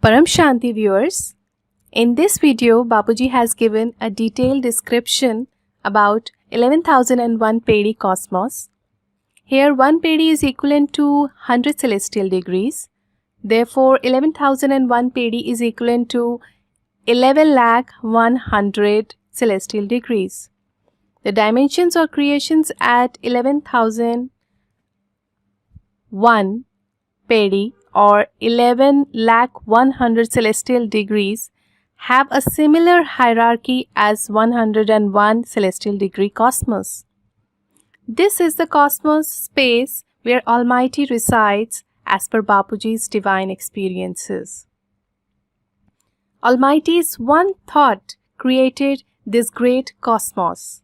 Paramshanti viewers, in this video, Bapuji has given a detailed description about 11,001 Pedi cosmos. Here, 1 Pedi is equivalent to 100 celestial degrees. Therefore, 11,001 Pedi is equivalent to 11,100 celestial degrees. The dimensions or creations at 11,001 Pedi or 11,100 celestial degrees have a similar hierarchy as 101 celestial degree cosmos. This is the cosmos space where Almighty resides as per Bapuji's divine experiences. Almighty's one thought created this great cosmos.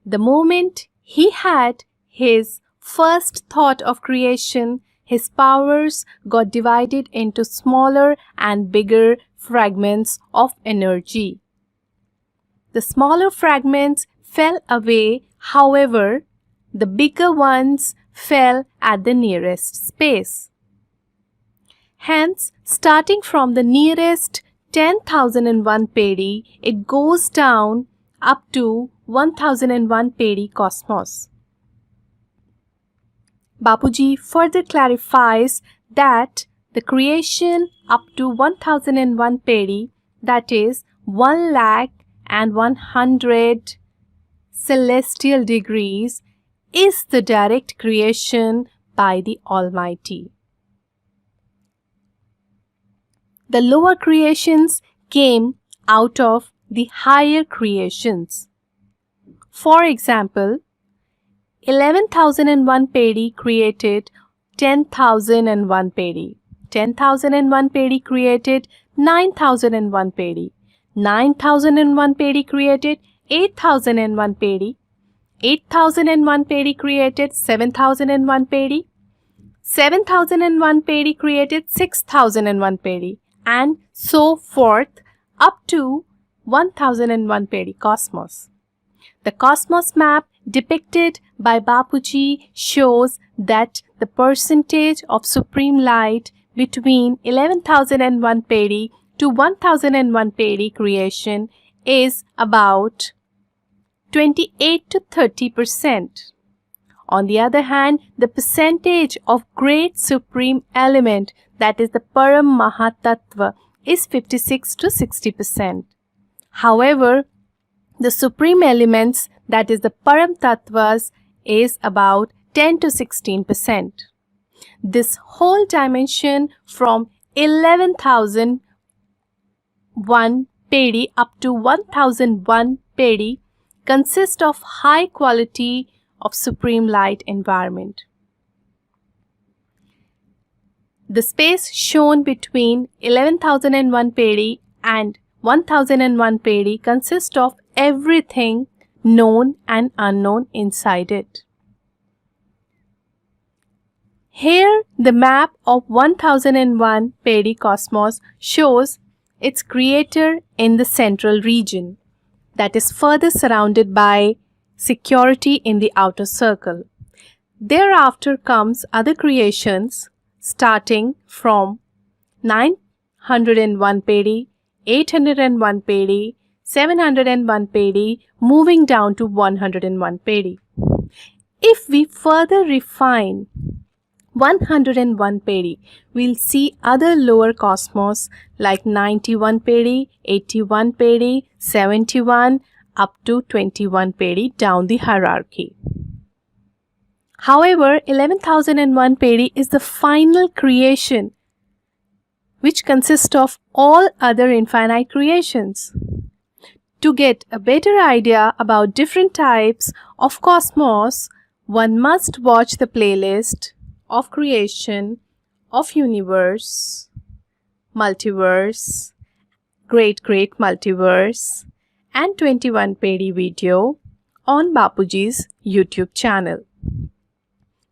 The moment he had his first thought of creation, his powers got divided into smaller and bigger fragments of energy. The smaller fragments fell away, however, the bigger ones fell at the nearest space. Hence, starting from the nearest 10,001 Pedi, it goes down up to 1,001 Pedi cosmos. Bapuji further clarifies that the creation up to 1,001 Pedi, that is 1,100 celestial degrees, is the direct creation by the Almighty. The lower creations came out of the higher creations. For example, 11,001 Pedi created 10,001 Pedi. 10,001 Pedi created 9,001 Pedi. 9,001 Pedi created 8,001 Pedi. 8,001 Pedi created 7,001 Pedi. 7,001 Pedi created 6,001 Pedi, and so forth up to 1,001 Pedi cosmos. The cosmos map depicted by Bapuji shows that the percentage of supreme light between 11,001 Pedi to 1,001 Pedi creation is about 28 to 30%. On the other hand, the percentage of great supreme element, that is the Param Mahatattva, is 56 to 60%. However, the supreme elements, that is the Param Tattvas, is about 10 to 16%. This whole dimension from 11,001 Pedi up to 1,001 Pedi consists of high quality of supreme light environment. The space shown between 11,001 Pedi and 1,001 Pedi consists of everything known and unknown inside it. Here, the map of 1,001 Pedi cosmos shows its creator in the central region, that is further surrounded by security in the outer circle. Thereafter comes other creations starting from 901 Pedi, 801 Pedi, 701 Pedi, moving down to 101 Pedi. If we further refine 101 Pedi, we'll see other lower cosmos like 91 Pedi, 81 Pedi, 71 up to 21 Pedi down the hierarchy. However, 11,001 Pedi is the final creation which consists of all other infinite creations. To get a better idea about different types of cosmos, one must watch the playlist of creation of universe, multiverse, great multiverse, and 21 Pedi video on Bapuji's YouTube channel.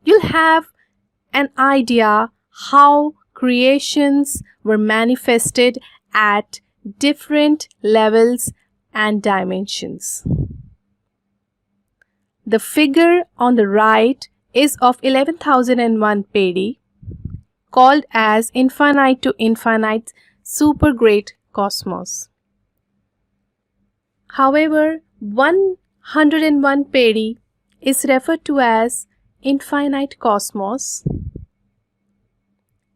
You'll have an idea how creations were manifested at different levels and dimensions. The figure on the right is of 11,001 Pedi, called as infinite to infinite super great cosmos. However, 101 Peri is referred to as infinite cosmos.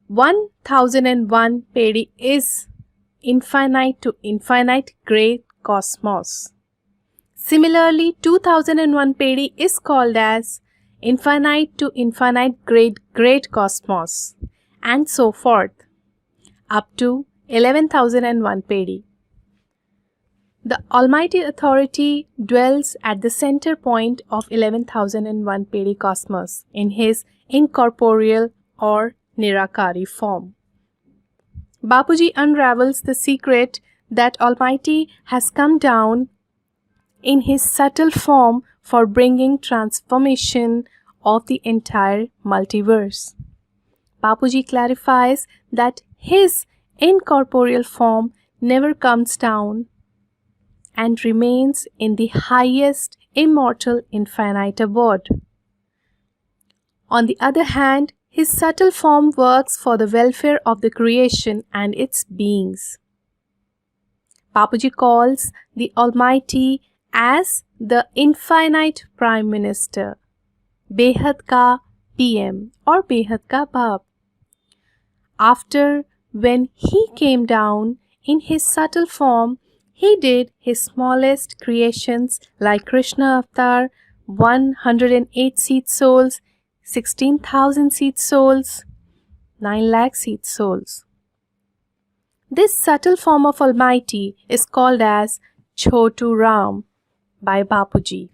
1001 Peri is infinite to infinite great cosmos. Similarly, 2001 Peri is called as infinite to infinite great cosmos, and so forth, up to 11,001 Peri. The Almighty Authority dwells at the center point of 11,001 Peri cosmos in his incorporeal or Nirakari form. Bapuji unravels the secret that Almighty has come down in his subtle form for bringing transformation of the entire multiverse. Bapuji clarifies that his incorporeal form never comes down and remains in the highest immortal infinite abode. On the other hand, his subtle form works for the welfare of the creation and its beings. Bapuji calls the Almighty as the infinite Prime Minister, Behad ka PM or Behad ka Baap. After, when he came down in his subtle form, he did his smallest creations like Krishna Avatar, 108 seed souls, 16,000 seed souls, 9 lakh seed souls. This subtle form of Almighty is called as Chotu Ram by Bapuji.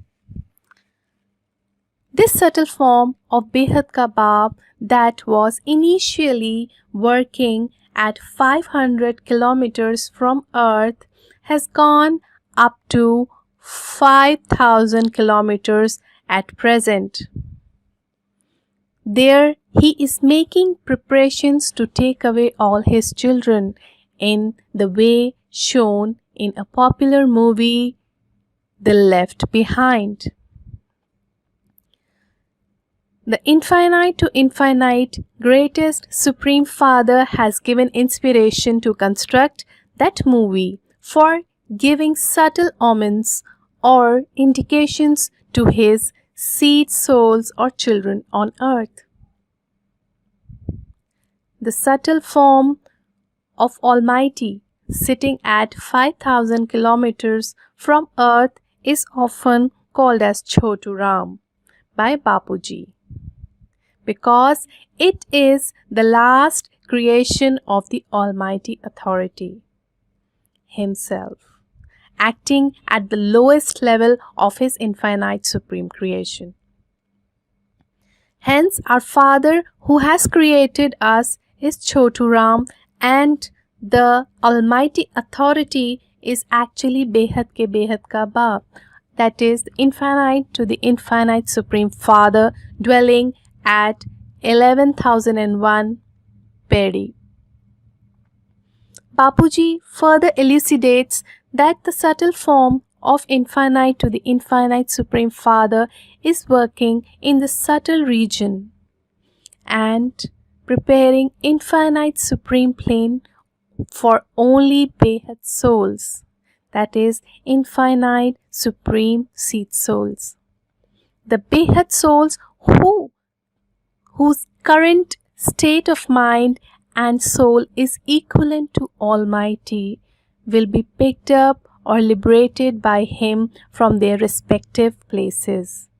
This subtle form of Behad ka Baap that was initially working at 500 kilometers from Earth has gone up to 5,000 kilometers at present. There he is making preparations to take away all his children in the way shown in a popular movie, The Left Behind. The infinite to infinite greatest Supreme Father has given inspiration to construct that movie for giving subtle omens or indications to his seed souls or children on earth. The subtle form of Almighty sitting at 5,000 kilometers from earth is often called as Chotu Ram by Bapuji, because it is the last creation of the Almighty Authority himself, acting at the lowest level of his infinite supreme creation. Hence, our Father who has created us is Chotu Ram, and the Almighty Authority is actually Behad ke Behad ka Baap, that is the infinite to the infinite Supreme Father dwelling at 11,001 Peri. Bapuji further elucidates that the subtle form of infinite to the infinite Supreme Father is working in the subtle region and preparing infinite supreme plane for only Behad souls, that is infinite supreme seed souls. The Behad souls whose current state of mind and soul is equivalent to Almighty will be picked up or liberated by him from their respective places.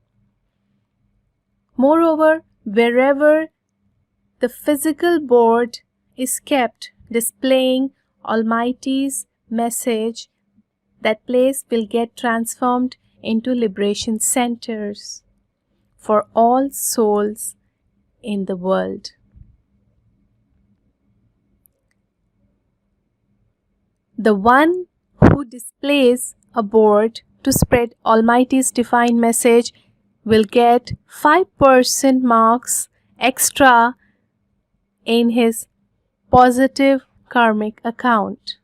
Moreover, wherever the physical board is kept displaying Almighty's message, that place will get transformed into liberation centers for all souls in the world. The one who displays a board to spread Almighty's divine message will get 5% marks extra in his positive karmic account.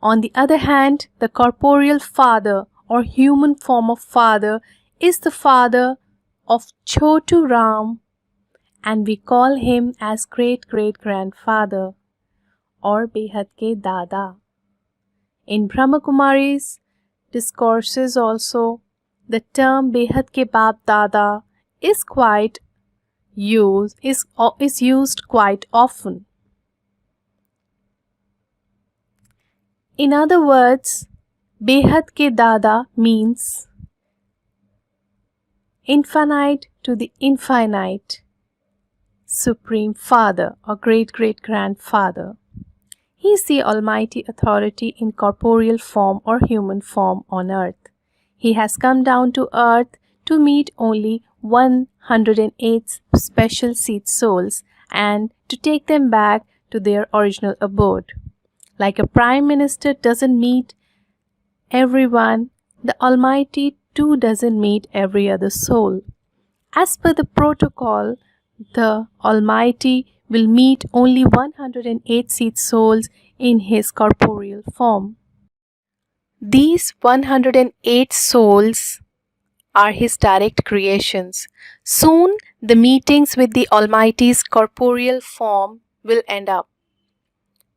On the other hand, the corporeal father or human form of father is the father of Chotu Ram and we call him as great-great-grandfather or Behad ke Dada. In Brahma Kumari's discourses also, the term Behad ke Baap Dada is used quite often. In other words, Behad ke Dada means infinite to the infinite, Supreme Father or great-great-grandfather. He is the Almighty Authority in corporeal form or human form on earth. He has come down to earth to meet only 108 special seed souls and to take them back to their original abode. Like a Prime Minister doesn't meet everyone, the Almighty too doesn't meet every other soul. As per the protocol, the Almighty will meet only 108 seed souls in His corporeal form. These 108 souls are His direct creations. Soon, the meetings with the Almighty's corporeal form will end up.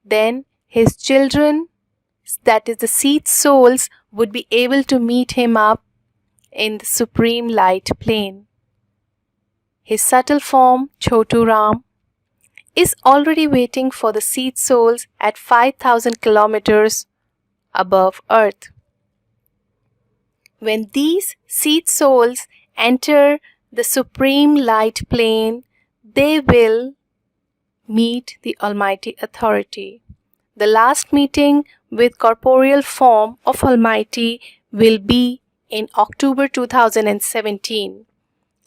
Then, His children, that is the seed souls, would be able to meet Him up in the supreme light plane. His subtle form, Chotu Ram, is already waiting for the seed souls at 5,000 kilometers above Earth. When these seed souls enter the supreme light plane, they will meet the Almighty Authority. The last meeting with corporeal form of Almighty will be in October 2017.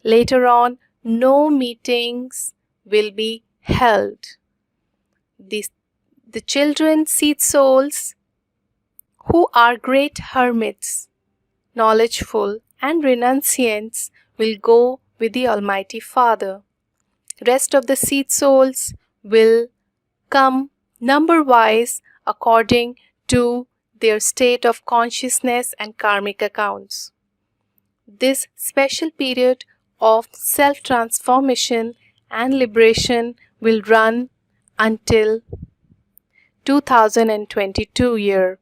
Later on, no meetings will be held. The children, seed souls, who are great hermits, knowledgeful and renunciants, will go with the Almighty Father. Rest of the seed souls will come number-wise according to their state of consciousness and karmic accounts. This special period of self-transformation and liberation will run until 2022 year.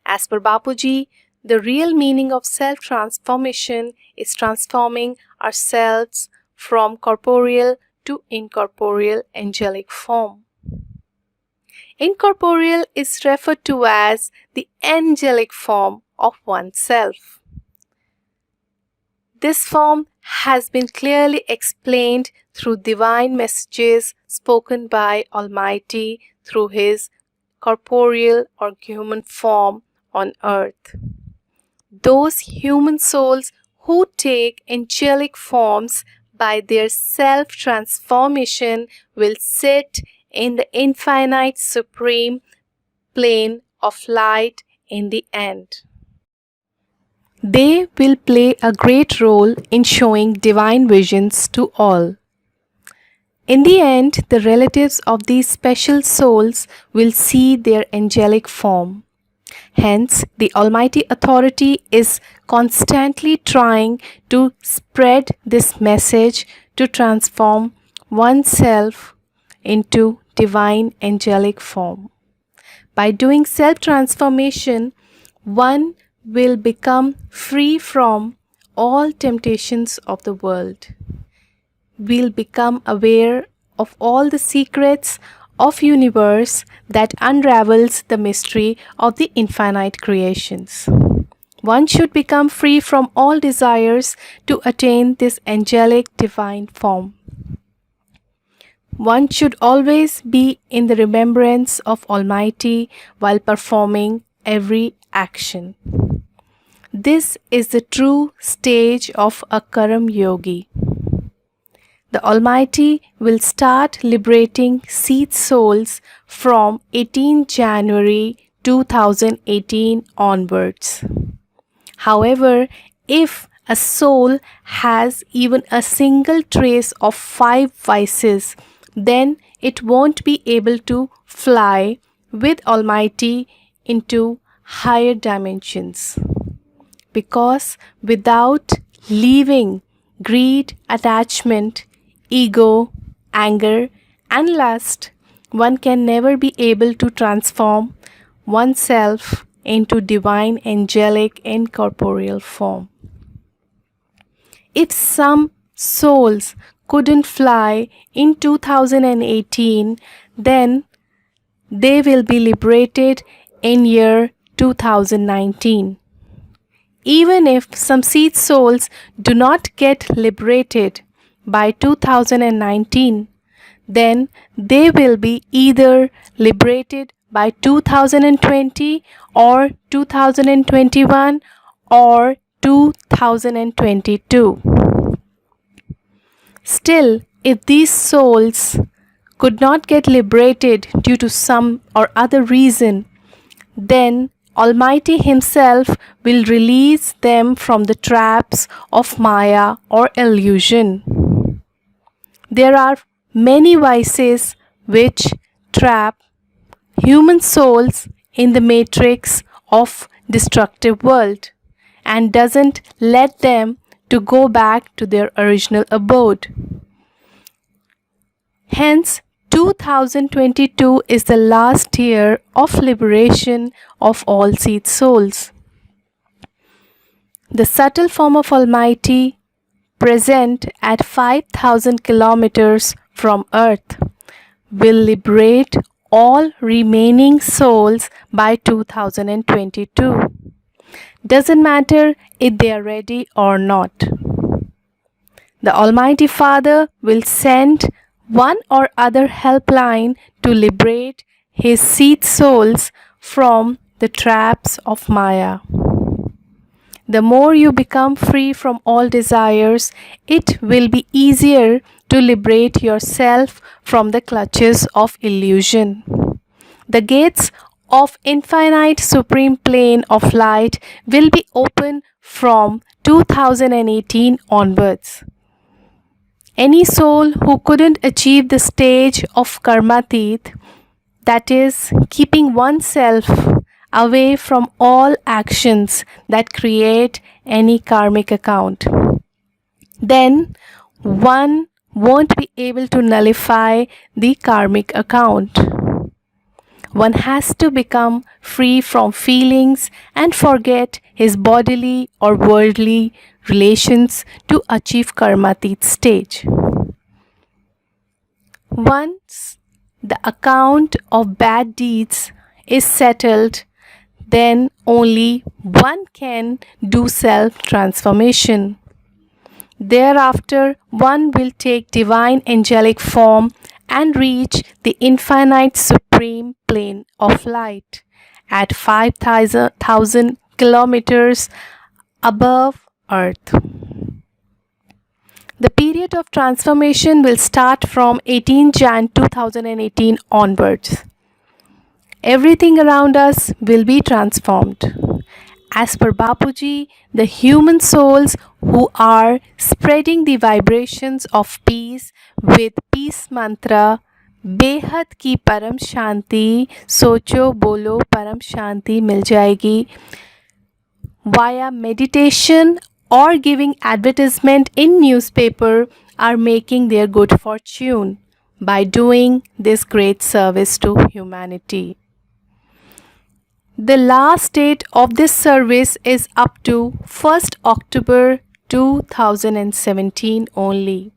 As per Bapuji, the real meaning of self-transformation is transforming ourselves from corporeal to incorporeal angelic form. Incorporeal is referred to as the angelic form of oneself. This form has been clearly explained through divine messages spoken by Almighty through His corporeal or human form on earth. Those human souls who take angelic forms by their self-transformation will sit in the infinite supreme plane of light in the end. They will play a great role in showing divine visions to all. In the end, the relatives of these special souls will see their angelic form. Hence, the Almighty Authority is constantly trying to spread this message to transform oneself into divine angelic form. By doing self-transformation, one will become free from all temptations of the world. We'll become aware of all the secrets of universe that unravels the mystery of the infinite creations. One should become free from all desires to attain this angelic divine form. One should always be in the remembrance of Almighty while performing every action. This is the true stage of a Karam Yogi. The Almighty will start liberating seed souls from 18 January 2018 onwards. However, if a soul has even a single trace of 5 vices, then it won't be able to fly with Almighty into higher dimensions. Because without leaving greed, attachment, ego, anger, and lust, one can never be able to transform oneself into divine, angelic, incorporeal form. If some souls couldn't fly in 2018, then they will be liberated in year 2019. Even if some seed souls do not get liberated by 2019, then they will be either liberated by 2020 or 2021 or 2022. Still, if these souls could not get liberated due to some or other reason, then Almighty Himself will release them from the traps of Maya or illusion. There are many vices which trap human souls in the matrix of destructive world and doesn't let them to go back to their original abode. Hence, 2022 is the last year of liberation of all seed souls. The subtle form of Almighty, present at 5,000 kilometers from Earth, will liberate all remaining souls by 2022. Doesn't matter if they are ready or not. The Almighty Father will send one or other helpline to liberate His seed souls from the traps of Maya. The more you become free from all desires, it will be easier to liberate yourself from the clutches of illusion. The gates of infinite supreme plane of light will be open from 2018 onwards. Any soul who couldn't achieve the stage of karmatit, that is, keeping oneself away from all actions that create any karmic account, then one won't be able to nullify the karmic account. One has to become free from feelings and forget his bodily or worldly relations to achieve karmatit stage. Once the account of bad deeds is settled, then only one can do self-transformation. Thereafter, one will take divine angelic form and reach the infinite supreme plane of light at 5,000 kilometers above Earth. The period of transformation will start from 18 Jan 2018 onwards. Everything around us will be transformed. As per Bapuji, the human souls who are spreading the vibrations of peace with peace mantra, बेहद की परम शांति, सोचो बोलो परम शांति मिल जाएगी, via meditation or giving advertisement in newspaper, are making their good fortune by doing this great service to humanity. The last date of this service is up to 1st October 2017 only.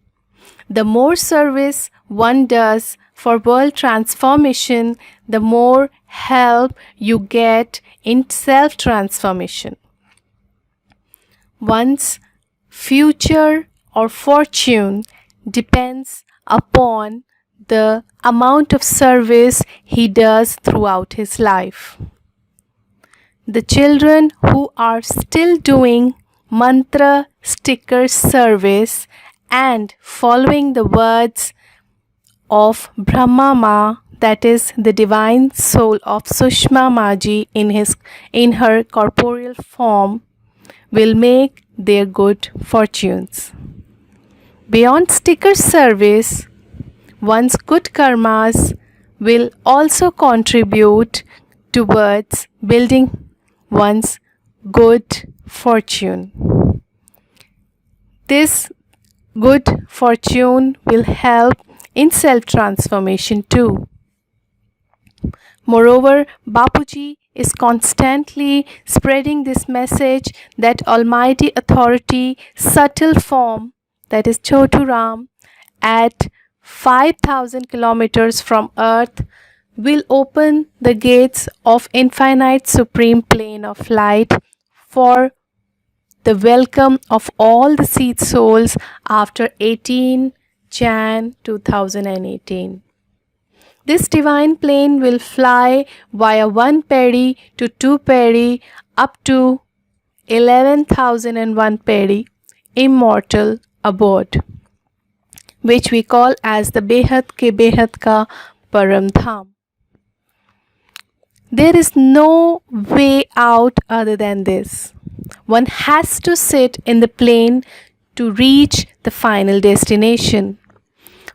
The more service one does for world transformation, the more help you get in self-transformation. One's future or fortune depends upon the amount of service he does throughout his life. The children who are still doing mantra sticker service and following the words of Brahma Ma, that is the divine soul of Sushma Maji in her corporeal form, will make their good fortunes. Beyond sticker service, one's good karmas will also contribute towards building one's good fortune. This good fortune will help in self transformation too. Moreover, Bapuji is constantly spreading this message that Almighty Authority, subtle form, that is Choturam, at 5,000 kilometers from Earth, will open the gates of infinite supreme plane of light for the welcome of all the seed souls after 18 Jan 2018. This divine plane will fly via 1 peri to 2 peri up to 11,001 peri immortal abode, which we call as the Behad ke Behad ka Param Dham. There is no way out other than this. One has to sit in the plane to reach the final destination.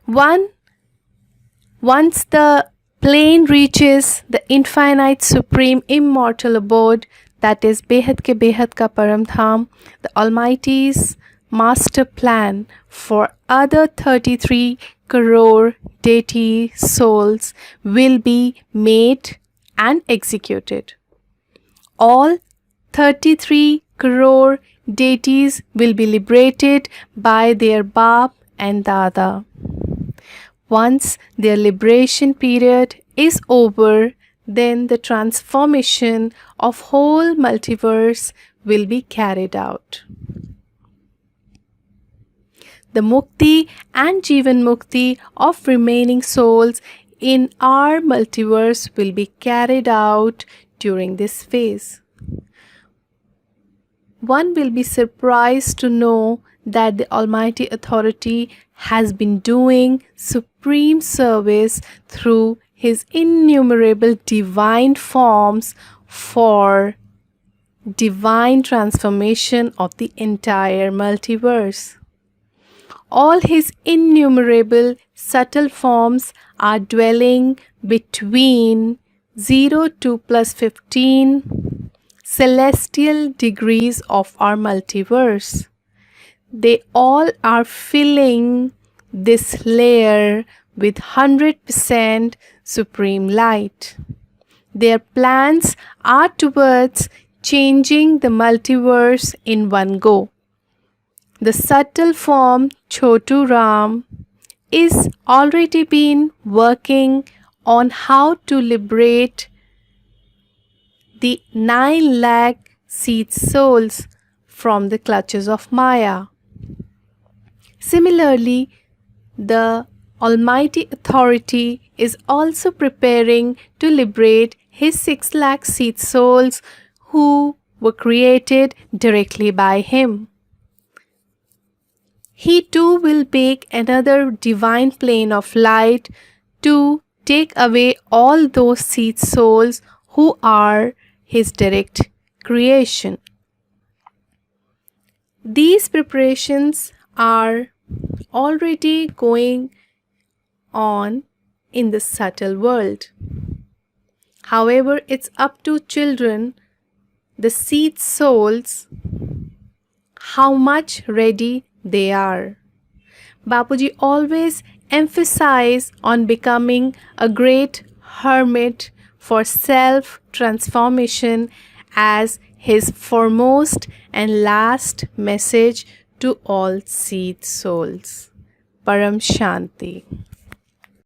Once the plane reaches the infinite supreme immortal abode, that is Behad ke Behad ka Param Dham, the Almighty's master plan for other 33 crore deity souls will be made and executed. All 33 crore deities will be liberated by their Baap and Dada. Once their liberation period is over, then the transformation of whole multiverse will be carried out. The Mukti and Jivan Mukti of remaining souls in our multiverse will be carried out during this phase. One will be surprised to know that the Almighty Authority has been doing supreme service through His innumerable divine forms for divine transformation of the entire multiverse. All His innumerable subtle forms are dwelling between 0 to plus 15 celestial degrees of our multiverse. They all are filling this layer with 100% supreme light. Their plans are towards changing the multiverse in one go. The subtle form Chotu Ram is already been working on how to liberate the 9 lakh seed souls from the clutches of Maya. Similarly, the Almighty Authority is also preparing to liberate His 6 lakh seed souls who were created directly by Him. He too will make another divine plane of light to take away all those seed souls who are His direct creation. These preparations are already going on in the subtle world. However, it's up to children, the seed souls, how much ready they are. Bapuji always emphasized on becoming a great hermit for self-transformation as his foremost and last message to all seed souls. Paramshanti.